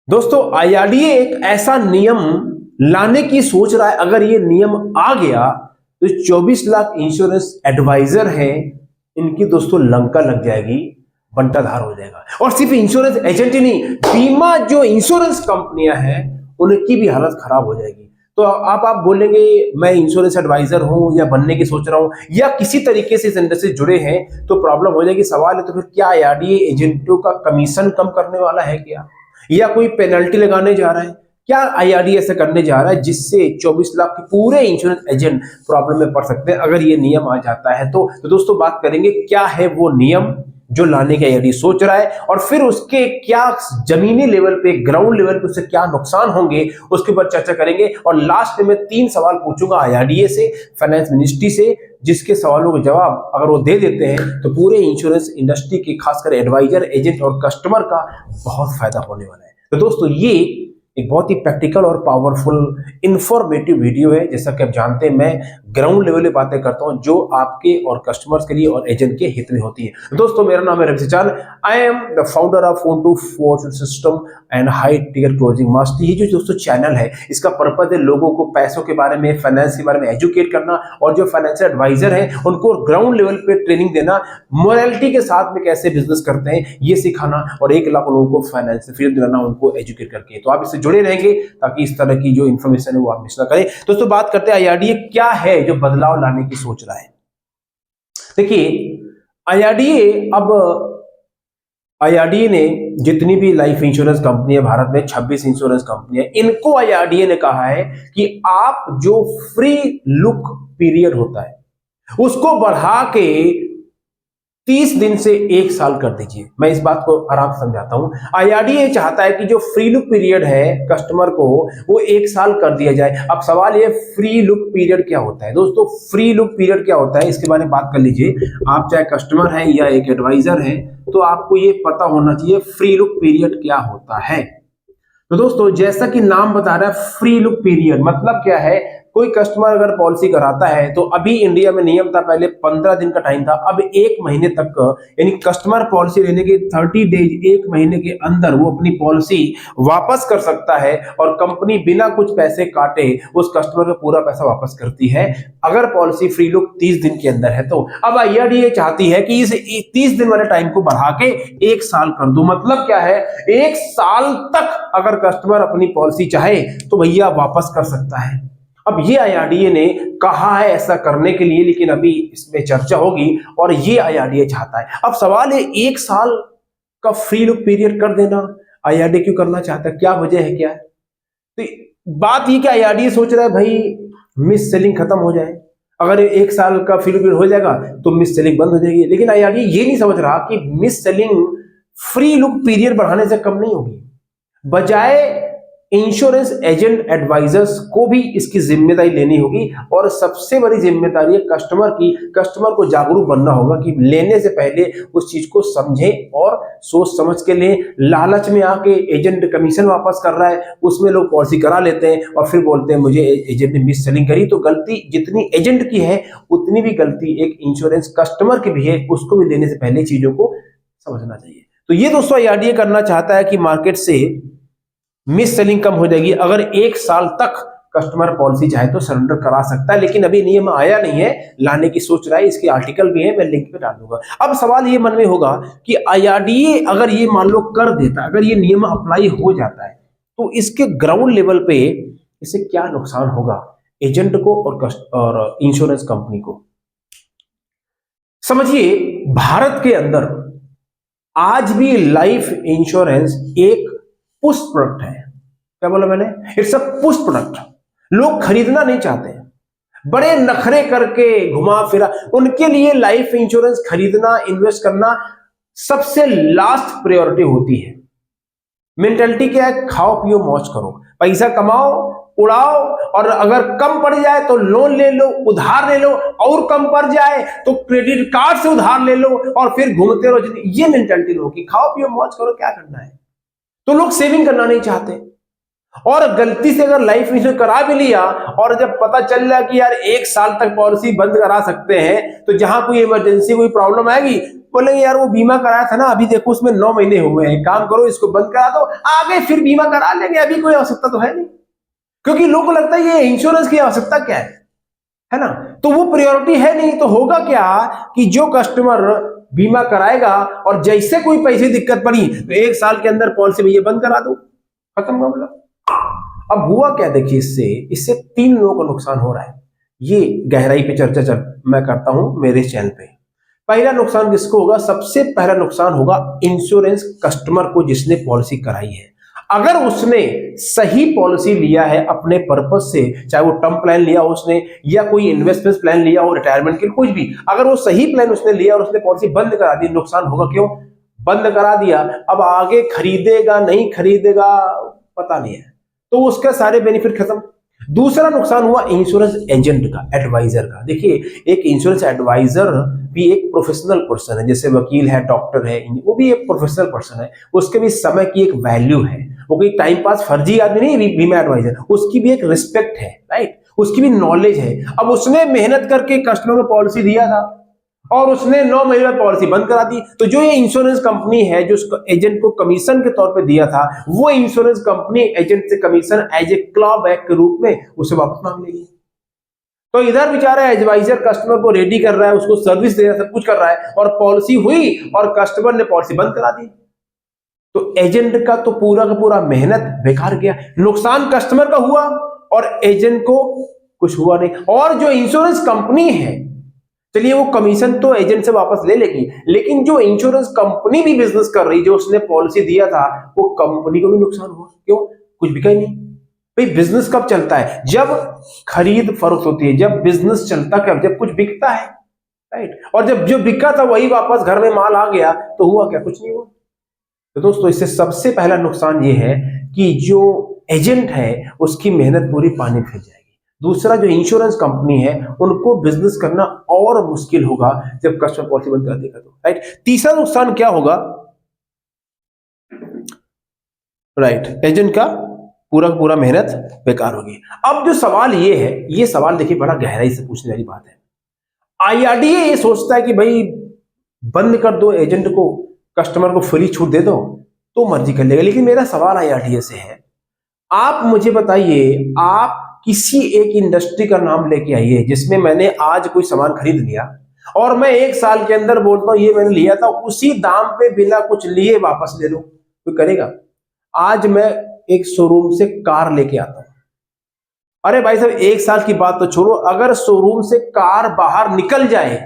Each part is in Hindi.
दोस्तों आईआरडीए एक ऐसा नियम लाने की सोच रहा है। अगर ये नियम आ गया तो 24 लाख इंश्योरेंस एडवाइजर हैं, इनकी दोस्तों लंका लग जाएगी, बंटाधार हो जाएगा। और सिर्फ इंश्योरेंस एजेंट ही नहीं, बीमा जो इंश्योरेंस कंपनियां हैं उनकी भी हालत खराब हो जाएगी। तो आप बोलेंगे मैं इंश्योरेंस एडवाइजर हूं या बनने की सोच रहा हूं या किसी तरीके से इस इंडस्ट्री से जुड़े हैं तो प्रॉब्लम हो जाएगी। सवाल है तो फिर क्या आईआरडीए एजेंटों का कमीशन कम करने वाला है क्या, या कोई पेनल्टी लगाने जा रहा है? क्या आईआरडीए ऐसा करने जा रहा है जिससे 24 लाख के पूरे इंश्योरेंस एजेंट प्रॉब्लम में पड़ सकते हैं अगर ये नियम आ जाता है? तो दोस्तों बात करेंगे क्या है वो नियम जो लाने की आईआरडीए सोच रहा है, और फिर उसके क्या जमीनी लेवल पे, ग्राउंड लेवल पे उससे क्या नुकसान होंगे उसके ऊपर चर्चा करेंगे। और लास्ट में 3 सवाल पूछूंगा आईआरडीए से, फाइनेंस मिनिस्ट्री से, जिसके सवालों के जवाब अगर वो दे देते हैं तो पूरे इंश्योरेंस इंडस्ट्री की, खासकर एडवाइजर, एजेंट और कस्टमर का बहुत फायदा होने वाला है। तो दोस्तों ये एक बहुत ही प्रैक्टिकल और पावरफुल इंफॉर्मेटिव वीडियो है। जैसा कि आप जानते हैं मैं ग्राउंड लेवल पे बातें करता हूं जो आपके और कस्टमर्स के लिए और एजेंट के हित में होती है। तो दोस्तों मेरा नाम है रवि चाल, I am the founder of phone system and high ticket closing master. ये जो दोस्तों चैनल है इसका पर्पज है लोगों को पैसों के बारे में, फाइनेंस के बारे में एजुकेट करना, और जो फाइनेंशियल एडवाइजर है उनको ग्राउंड लेवल पे ट्रेनिंग देना, मोरालिटी के साथ में कैसे बिजनेस करते हैं ये सिखाना, और 1 लाख लोगों को फाइनेंस से फ्रीडम दिलाना उनको एजुकेट करके। तो आप इससे जुड़े रहेंगे ताकि इस तरह की जो इंफॉर्मेशन है वो आप मिस ना करें। दोस्तों बात करते हैं आईआरडीए क्या है जो बदलाव लाने की सोच रहा है। देखिए आईआरडीए ने जितनी भी लाइफ इंश्योरेंस कंपनी है भारत में, 26 इंश्योरेंस कंपनी है, इनको आईआरडीए ने कहा है कि आप जो फ्री लुक पीरियड होता है उसको बढ़ा के 30 दिन से 1 साल कर दीजिए। मैं इस बात को आराम से समझाता हूं। आईआरडीए चाहता है कि जो फ्री लुक पीरियड है कस्टमर को वो 1 साल कर दिया जाए। अब सवाल ये, फ्री लुक पीरियड क्या होता है? दोस्तों फ्री लुक पीरियड क्या होता है इसके बारे में बात कर लीजिए। आप चाहे कस्टमर हैं या एक एडवाइजर हैं तो आपको ये पता होना चाहिए फ्री लुक पीरियड क्या होता है। तो दोस्तों जैसा कि नाम बता रहा है फ्री लुक पीरियड मतलब क्या है, कोई कस्टमर अगर पॉलिसी कराता है तो अभी इंडिया में नियम था, पहले 15 दिन का टाइम था, अब 1 महीने तक, यानी कस्टमर पॉलिसी लेने के 30 डेज, 1 महीने के अंदर वो अपनी पॉलिसी वापस कर सकता है और कंपनी बिना कुछ पैसे काटे उस कस्टमर का पूरा पैसा वापस करती है अगर पॉलिसी फ्री लुक 30 दिन के अंदर है। तो अब आईआरडीए चाहती है कि इस 30 दिन वाले टाइम को बढ़ा के 1 साल कर दो। मतलब क्या है, 1 साल तक अगर कस्टमर अपनी पॉलिसी चाहे तो भैया वापस कर सकता है। अब ये आईआरडीए ने कहा है ऐसा करने के लिए, लेकिन अभी इसमें चर्चा होगी और ये आईआरडीए चाहता है। अब सवाल है 1 साल का फ्री लुक पीरियड कर देना आईआरडीए क्यों करना चाहता है, क्या वजह है क्या है? तो बात ये कि आईआरडीए सोच रहा है भाई मिस सेलिंग खत्म हो जाए। अगर 1 साल का फ्री लुक पीरियड हो जाएगा तो मिस सेलिंग बंद हो जाएगी। लेकिन आईआरडीए ये नहीं समझ रहा कि miss selling free look period बढ़ाने से कम नहीं होगी, बजाय इंश्योरेंस एजेंट एडवाइजर्स को भी इसकी जिम्मेदारी लेनी होगी। और सबसे बड़ी जिम्मेदारी है कस्टमर की। कस्टमर को जागरूक बनना होगा कि लेने से पहले उस चीज को समझे और सोच समझ के लें। लालच में आके एजेंट कमीशन वापस कर रहा है, उसमें लोग पॉलिसी करा लेते हैं और फिर बोलते हैं मुझे एजेंट ने मिस सेलिंग करी। तो गलती जितनी एजेंट की है उतनी भी गलती एक इंश्योरेंस कस्टमर की भी है, उसको भी लेने से पहले चीजों को समझना चाहिए। तो ये दोस्तों आईआरडीए करना चाहता है कि मार्केट से मिस सेलिंग कम हो जाएगी। अगर 1 साल तक कस्टमर पॉलिसी चाहे तो सरेंडर करा सकता है, लेकिन अभी नियम आया नहीं है, लाने की सोच रहा है। इसके आर्टिकल भी है, मैं लिंक पे डाल दूंगा। अब सवाल ये मन में होगा कि आईआरडीए अगर ये मान लो कर देता, अगर ये नियम अप्लाई हो जाता है तो इसके ग्राउंड लेवल पे इससे क्या नुकसान होगा एजेंट को और इंश्योरेंस कंपनी को? समझिए, भारत के अंदर आज भी लाइफ इंश्योरेंस एक पुश प्रोडक्ट है। क्या बोला मैंने? It's a push product. लोग खरीदना नहीं चाहते, बड़े नखरे करके घुमा फिरा, उनके लिए लाइफ इंश्योरेंस खरीदना, इन्वेस्ट करना सबसे लास्ट प्रायोरिटी होती है। मेंटालिटी क्या है? खाओ पियो मौज करो, पैसा कमाओ उड़ाओ, और अगर कम पड़ जाए तो लोन ले लो, उधार ले लो, और कम पड़ जाए तो क्रेडिट कार्ड से उधार ले लो और फिर घूमते रहो। ये मेंटालिटी लोगों की, खाओ पियो मौज करो, क्या करना है? तो लोग सेविंग करना नहीं चाहते। और गलती से अगर लाइफ इंश्योरेंस करा भी लिया और जब पता चल रहा कि यार 1 साल तक पॉलिसी बंद करा सकते हैं, तो जहां कोई इमरजेंसी कोई प्रॉब्लम आएगी, बोलेंगे यार वो बीमा कराया था ना, अभी देखो उसमें 9 महीने हुए हैं, काम करो इसको बंद करा दो, आगे फिर बीमा करा लेंगे, अभी कोई आवश्यकता तो है नहीं। क्योंकि लोगों को लगता है ये इंश्योरेंस की आवश्यकता क्या है ना, तो वो प्रायोरिटी है नहीं। तो होगा क्या कि जो कस्टमर बीमा कराएगा और जैसे कोई पैसे दिक्कत पड़ी तो 1 साल के अंदर पॉलिसी भैया बंद करा दो, खत्म मामला। अब हुआ क्या, देखिए इससे 3 लोगों को नुकसान हो रहा है। ये गहराई पे चर्चा मैं करता हूं मेरे चैनल पे। पहला नुकसान किसको होगा? सबसे पहला नुकसान होगा इंश्योरेंस कस्टमर को जिसने पॉलिसी कराई है। अगर उसने सही पॉलिसी लिया है अपने पर्पस से, चाहे वो टर्म प्लान लिया हो उसने या कोई इन्वेस्टमेंट प्लान लिया हो रिटायरमेंट के लिए, कुछ भी, अगर वो सही प्लान उसने लिया और उसने पॉलिसी बंद करा दी, नुकसान होगा। क्यों बंद करा दिया? अब आगे खरीदेगा नहीं खरीदेगा पता नहीं है, तो उसके सारे बेनिफिट खत्म। दूसरा नुकसान हुआ इंश्योरेंस एजेंट का, एडवाइजर का। देखिए एक इंश्योरेंस एडवाइजर भी एक प्रोफेशनल पर्सन है, जैसे वकील है, डॉक्टर है, वो भी एक प्रोफेशनल पर्सन है, उसके भी समय की एक वैल्यू है। वो कोई टाइम पास फर्जी आदमी नहीं बीमा एडवाइजर, उसकी भी एक रिस्पेक्ट है, राइट, उसकी भी नॉलेज है। अब उसने मेहनत करके कस्टमर को पॉलिसी दिया था और उसने 9 महीने में पॉलिसी बंद करा दी, तो जो ये इंश्योरेंस कंपनी है जो उसको एजेंट को कमीशन के तौर पे दिया था, वो इंश्योरेंस कंपनी एजेंट से कमीशन एज ए क्लॉबैक के रूप में उसे वापस मांग लेगी। तो इधर बेचारा एडवाइजर कस्टमर को रेडी कर रहा है, उसको सर्विस दे रहा है, सब कुछ कर रहा है, और पॉलिसी हुई और कस्टमर ने पॉलिसी बंद करा दी, तो एजेंट का तो पूरा का पूरा मेहनत बेकार गया। नुकसान कस्टमर का हुआ और एजेंट को कुछ हुआ नहीं। और जो इंश्योरेंस कंपनी है, चलिए वो कमीशन तो एजेंट से वापस ले लेगी, लेकिन जो इंश्योरेंस कंपनी भी बिजनेस कर रही, जो उसने पॉलिसी दिया था, वो कंपनी को भी नुकसान हुआ। क्यों? कुछ बिका ही नहीं। भाई बिजनेस कब चलता है? जब खरीद फरोख्त होती है, जब बिजनेस चलता है, जब कुछ बिकता है, राइट। और जब जो बिका था वही वापस घर में माल आ गया, तो हुआ क्या? कुछ नहीं हुआ। तो दोस्तों इससे सबसे पहला नुकसान ये है कि जो एजेंट है उसकी मेहनत पूरी पानी फिर जाएगी। दूसरा, जो इंश्योरेंस कंपनी है उनको बिजनेस करना और मुश्किल होगा जब कस्टमर पॉलिसी बंद कर देगा, तो राइट। तीसरा नुकसान क्या होगा? राइट, एजेंट का पूरा मेहनत बेकार होगी। अब जो सवाल ये है, ये सवाल देखिए बड़ा गहराई से पूछने वाली बात है। आईआरडीए ये सोचता है कि भाई बंद कर दो, एजेंट को कस्टमर को फ्री छूट दे दो तो मर्जी कर लेगा। लेकिन मेरा सवाल आईआरडीए से है, आप मुझे बताइए, आप किसी एक इंडस्ट्री का नाम लेके आइए जिसमें मैंने आज कोई सामान खरीद लिया और मैं 1 साल के अंदर बोलता हूं ये मैंने लिया था, उसी दाम पे बिना कुछ लिए वापस ले लो, कोई करेगा? आज मैं एक शोरूम से कार लेके आता हूं, अरे भाई साहब 1 साल की बात तो छोड़ो, अगर शोरूम से कार बाहर निकल जाए,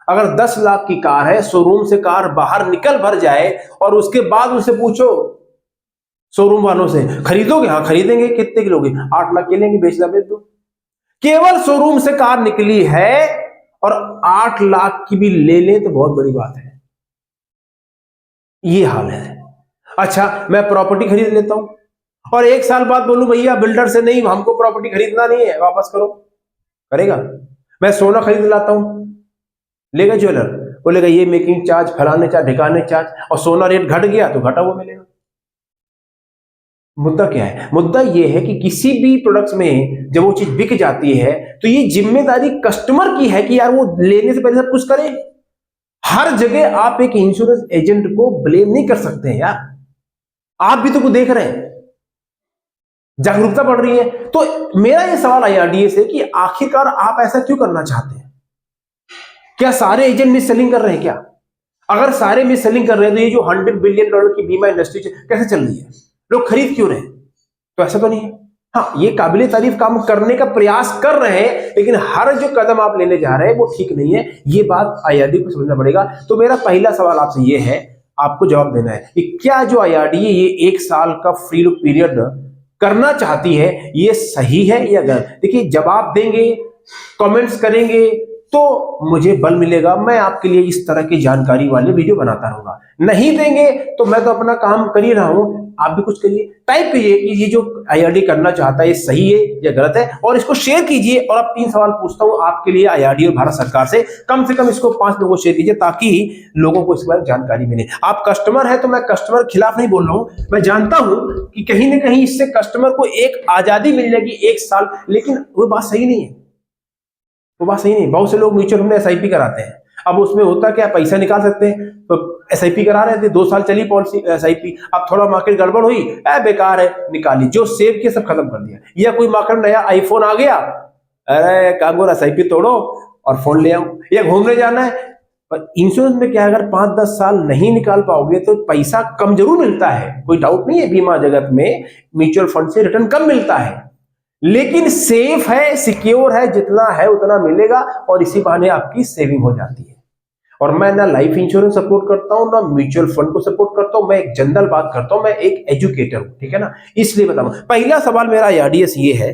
अगर 10 लाख की कार है, शोरूम से कार बाहर निकल भर जाए और उसके बाद उसे पूछो शोरूम वालों से खरीदोगे? हाँ खरीदेंगे। कितने की लोगे? 8 लाख के लेंगे, बेच दो। केवल शोरूम से कार निकली है और 8 लाख की भी ले लें तो बहुत बड़ी बात है। ये हाल है। अच्छा, मैं प्रॉपर्टी खरीद लेता हूं और 1 साल बाद बोलूं भैया बिल्डर से नहीं, हमको प्रॉपर्टी खरीदना नहीं है, वापस करो, करेगा? मैं सोना खरीद लाता हूं, लेगा ज्वेलर, बोलेगा ये मेकिंग चार्ज, फलाने चार्ज, ढिकाने चार्ज, और सोना रेट घट गया तो घटा वो मिलेगा। मुद्दा क्या है? मुद्दा ये है कि किसी भी प्रोडक्ट्स में जब वो चीज बिक जाती है तो ये जिम्मेदारी कस्टमर की है कि यार वो लेने से पहले सब कुछ करे। हर जगह आप एक इंश्योरेंस एजेंट को ब्लेम नहीं कर सकते हैं यार, आप भी तो कुछ देख रहे हैं, जागरूकता बढ़ रही है। तो मेरा ये सवाल आईआरडीए से कि आखिरकार आप ऐसा क्यों करना चाहते हैं? क्या सारे एजेंट मिस सेलिंग कर रहे हैं क्या? अगर सारे मिस सेलिंग कर रहे हैं तो ये जो $100 बिलियन की बीमा इंडस्ट्री कैसे चल रही है? लोग खरीद क्यों रहे? तो ऐसा तो नहीं है। हाँ, ये काबिले तारीफ काम करने का प्रयास कर रहे हैं, लेकिन हर जो कदम आप लेने जा रहे हैं वो ठीक नहीं है, ये बात आईआरडीए को समझना पड़ेगा। तो मेरा पहला सवाल आपसे ये है, आपको जवाब देना है कि क्या जो आईआरडीए ये 1 साल का फ्री लुक पीरियड करना चाहती है ये सही है या गलत? देखिए जवाब देंगे, कमेंट्स करेंगे, तो मुझे बल मिलेगा, मैं आपके लिए इस तरह की जानकारी वाले वीडियो बनाता रहूंगा। नहीं देंगे तो मैं तो अपना काम कर ही रहा हूं, आप भी कुछ करिए, टाइप कीजिए कि ये जो आईआरडी करना चाहता है ये सही है या गलत है, और इसको शेयर कीजिए। और अब 3 सवाल पूछता हूं आपके लिए आईआरडी और भारत सरकार से कम इसको 5 लोगों को शेयर कीजिए ताकि लोगों को इस बारे में जानकारी मिले। आप कस्टमर है तो मैं कस्टमर खिलाफ नहीं बोल रहा हूं, मैं जानता हूं कि कहीं ना कहीं इससे कस्टमर को एक आजादी मिल जाएगी 1 साल, लेकिन वो बात सही नहीं है, वो बात सही नहीं। बहुत से लोग म्यूचुअल फंड में एसआईपी कराते हैं, अब उसमें होता क्या, पैसा निकाल सकते हैं, तो एसआईपी करा रहे थे, 2 साल चली पॉलिसी एसआईपी, अब थोड़ा मार्केट गड़बड़ हुई, बेकार है, निकाली, जो सेव किया सब खत्म कर दिया। या कोई मार्केट नया आईफोन आ गया, अरे कांगो एसआईपी तोड़ो और फोन ले आओ, या घूमने जाना है। पर इंश्योरेंस में क्या, अगर 5-10 साल नहीं निकाल पाओगे तो पैसा कम जरूर मिलता है, कोई डाउट नहीं है, बीमा जगत में म्यूचुअल फंड से रिटर्न कम मिलता है, लेकिन सेफ है, सिक्योर है, जितना है उतना मिलेगा, और इसी बहाने आपकी सेविंग हो जाती है। और मैं ना लाइफ इंश्योरेंस सपोर्ट करता हूं ना म्यूचुअल फंड को सपोर्ट करता हूं, मैं एक जनरल बात करता हूं, मैं एक एजुकेटर हूं, ठीक है ना, इसलिए बताऊं। पहला सवाल मेरा आईआरडीएस ये है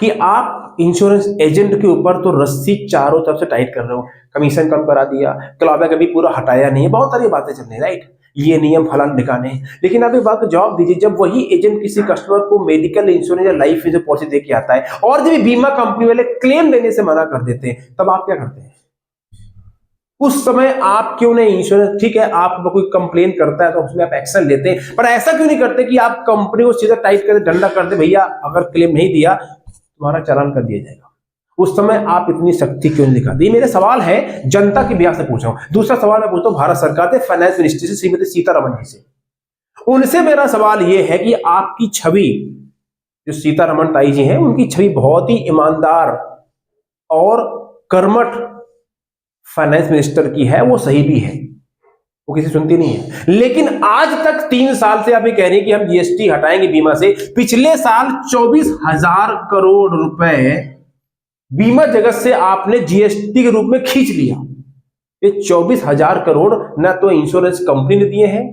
कि आप इंश्योरेंस एजेंट के ऊपर तो रस्सी चारों तरफ से टाइट कर रहे हो, कमीशन कम करा दिया, क्लॉबैक अभी पूरा हटाया नहीं है, बहुत सारी बातें चल रही, राइट, ये नियम फलान ठिकाने, लेकिन आप एक बात जवाब दीजिए, जब वही एजेंट किसी कस्टमर को मेडिकल इंश्योरेंस या लाइफ इंश्योरेंस पॉलिसी दे के आता है और जब बीमा कंपनी वाले क्लेम देने से मना कर देते हैं, तब आप क्या करते हैं? उस समय आप क्यों नहीं इंश्योरेंस, ठीक है आप कोई कंप्लेन करता है तो उसमें आप एक्शन लेते हैं, पर ऐसा क्यों नहीं करते कि आप कंपनी को सीधा टाइट कर डंडा कर दे, भैया अगर क्लेम नहीं दिया तुम्हारा चालान कर दिया जाएगा। उस समय आप इतनी शक्ति क्यों नहीं दिखाते? ये मेरे सवाल है, जनता की बिहार से पूछ रहा हूं। दूसरा सवाल मैं पूछता हूं भारत सरकार से, फाइनेंस मिनिस्ट्री से, श्रीमती सीतारमण जी से। उनसे मेरा सवाल ये है कि आपकी छवि, जो सीतारमण ताई जी हैं, उनकी छवि बहुत ही ईमानदार और कर्मठ फाइनेंस मिनिस्टर की है, वो सही भी है, वो किसी सुनती नहीं है, लेकिन आज तक 3 साल से आप ये कह रहे हैं कि हम जीएसटी हटाएंगे बीमा से। पिछले साल 24,000 करोड़ रुपए बीमा जगत से आपने जीएसटी के रूप में खींच लिया। ये 24,000 करोड़ ना तो इंश्योरेंस कंपनी ने दिए हैं,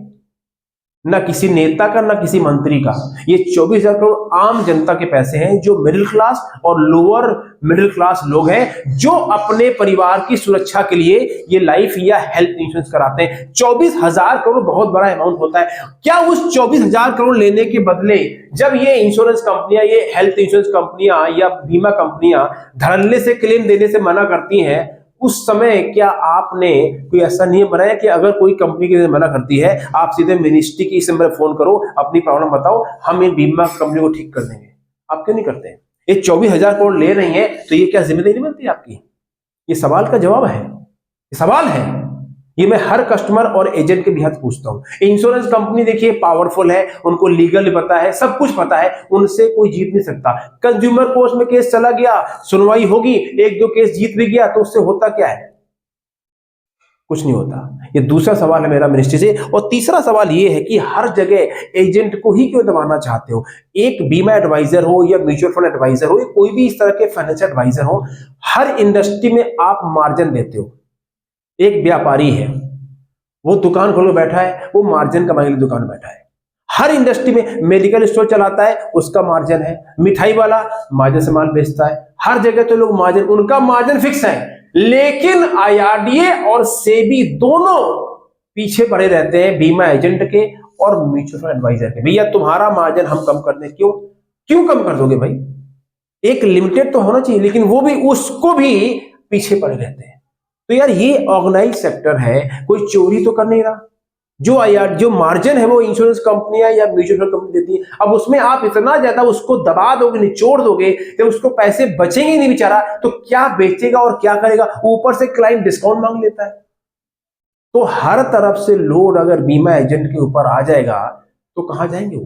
ना किसी नेता का, ना किसी मंत्री का, ये 24,000 करोड़ आम जनता के पैसे हैं, जो मिडिल क्लास और लोअर मिडिल क्लास लोग हैं, जो अपने परिवार की सुरक्षा के लिए ये लाइफ या हेल्थ इंश्योरेंस कराते हैं। 24,000 करोड़ बहुत बड़ा अमाउंट होता है। क्या उस 24,000 करोड़ लेने के बदले जब ये इंश्योरेंस कंपनियां, ये हेल्थ इंश्योरेंस कंपनियां या बीमा कंपनियां धड़ल्ले से क्लेम देने से मना करती हैं, उस समय क्या आपने कोई ऐसा नियम बनाया कि अगर कोई कंपनी की मना करती है, आप सीधे मिनिस्ट्री की इस नंबर फोन करो, अपनी प्रॉब्लम बताओ, हम ये बीमा कंपनी को ठीक कर देंगे? आप क्यों नहीं करते? ये 24,000 करोड़ ले रही हैं तो ये क्या जिम्मेदारी नहीं बनती आपकी? ये सवाल का जवाब है, ये सवाल है, ये मैं हर कस्टमर और एजेंट के बिहार पूछता हूं। इंश्योरेंस कंपनी देखिए पावरफुल है, उनको लीगल पता है, सब कुछ पता है, उनसे कोई जीत नहीं सकता। कंज्यूमर कोर्ट में केस चला गया, सुनवाई होगी, 1-2 केस जीत भी गया तो उससे होता क्या है? कुछ नहीं होता। ये दूसरा सवाल है मेरा मिनिस्ट्री से। और तीसरा सवाल ये है कि हर जगह एजेंट को ही क्यों दबाना चाहते हो? एक बीमा एडवाइजर हो या म्यूचुअल फंड एडवाइजर हो या कोई भी इस तरह के फाइनेंशियल एडवाइजर हो, हर इंडस्ट्री में आप मार्जिन देते हो। एक व्यापारी है, वो दुकान खोलो बैठा है, वो मार्जिन कमाने के लिए दुकान बैठा है। हर इंडस्ट्री में मेडिकल स्टोर चलाता है, उसका मार्जिन है। मिठाई वाला मार्जिन से माल बेचता है। हर जगह तो लोग मार्जिन, उनका मार्जिन फिक्स है। लेकिन आईआरडीए और सेबी दोनों पीछे पड़े रहते हैं बीमा एजेंट के और म्यूचुअल फंड एडवाइजर के। भैया तुम्हारा मार्जिन हम कम कर दें, क्यों कम कर दोगे भाई? एक लिमिटेड तो होना चाहिए, लेकिन वो भी, उसको भी पीछे पड़े रहते हैं। तो यार ये ऑर्गेनाइज सेक्टर है, कोई चोरी तो कर नहीं रहा। जो मार्जिन है वो इंश्योरेंस कंपनियां या म्यूचुअल फंड कंपनी देती है। अब उसमें आप इतना ज्यादा उसको दबा दोगे, निचोड़ दोगे, जब उसको पैसे बचेंगे नहीं बेचारा, तो क्या बेचेगा और क्या करेगा? ऊपर से क्लाइंट डिस्काउंट मांग लेता है। तो हर तरफ से लोड अगर बीमा एजेंट के ऊपर आ जाएगा तो कहां जाएंगे वो?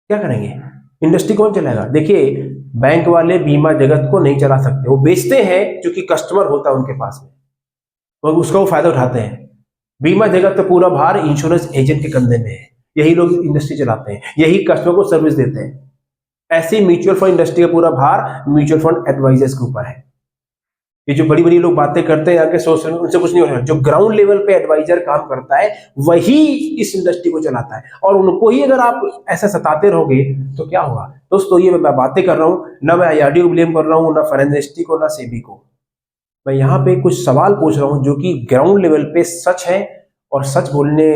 क्या करेंगे? इंडस्ट्री कौन चलाएगा? देखिए, बैंक वाले बीमा जगत को नहीं चला सकते, वो बेचते हैं क्योंकि कस्टमर होता है उनके पास में, और उसका वो फायदा उठाते हैं। बीमा जगत तो पूरा भार इंश्योरेंस एजेंट के कंधे में है, यही लोग इंडस्ट्री चलाते हैं, यही कस्टमर को सर्विस देते हैं। ऐसी म्यूचुअल फंड इंडस्ट्री का पूरा भार म्यूचुअल फंड एडवाइजर्स के ऊपर है। ये जो बड़ी बड़ी लोग बातें करते हैं आके सोच रहे हैं, उनसे कुछ नहीं हो रहा। जो ग्राउंड लेवल पे एडवाइजर काम करता है वही इस इंडस्ट्री को चलाता है, और उनको ही अगर आप ऐसा सताते रहोगे तो क्या होगा? दोस्तों ये मैं बातें कर रहा हूँ, ना मैं आईआरडी को ब्लेम कर रहा हूँ, ना फॉरेंसिस्टी को, ना सेबी को। मैं यहाँ पे कुछ सवाल पूछ रहा हूँ जो कि ग्राउंड लेवल पे सच है, और सच बोलने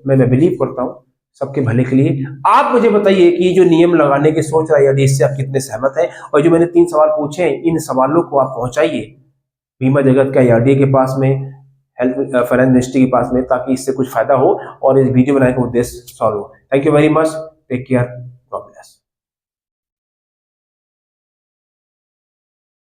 में मैं बिलीव करता हूँ सबके भले के लिए। आप मुझे बताइए कि जो नियम लगाने की सोच रहा है इससे आप कितने सहमत हैं, और जो मैंने 3 सवाल पूछे हैं इन सवालों को आप पहुंचाइए बीमा जगत के आईआरडी के पास में, हेल्थ फाइनेंस मिनिस्ट्री के पास में, ताकि इससे कुछ फायदा हो और इस वीडियो बनाने का उद्देश्य सॉल्व हो। Thank you very much, take care, God bless.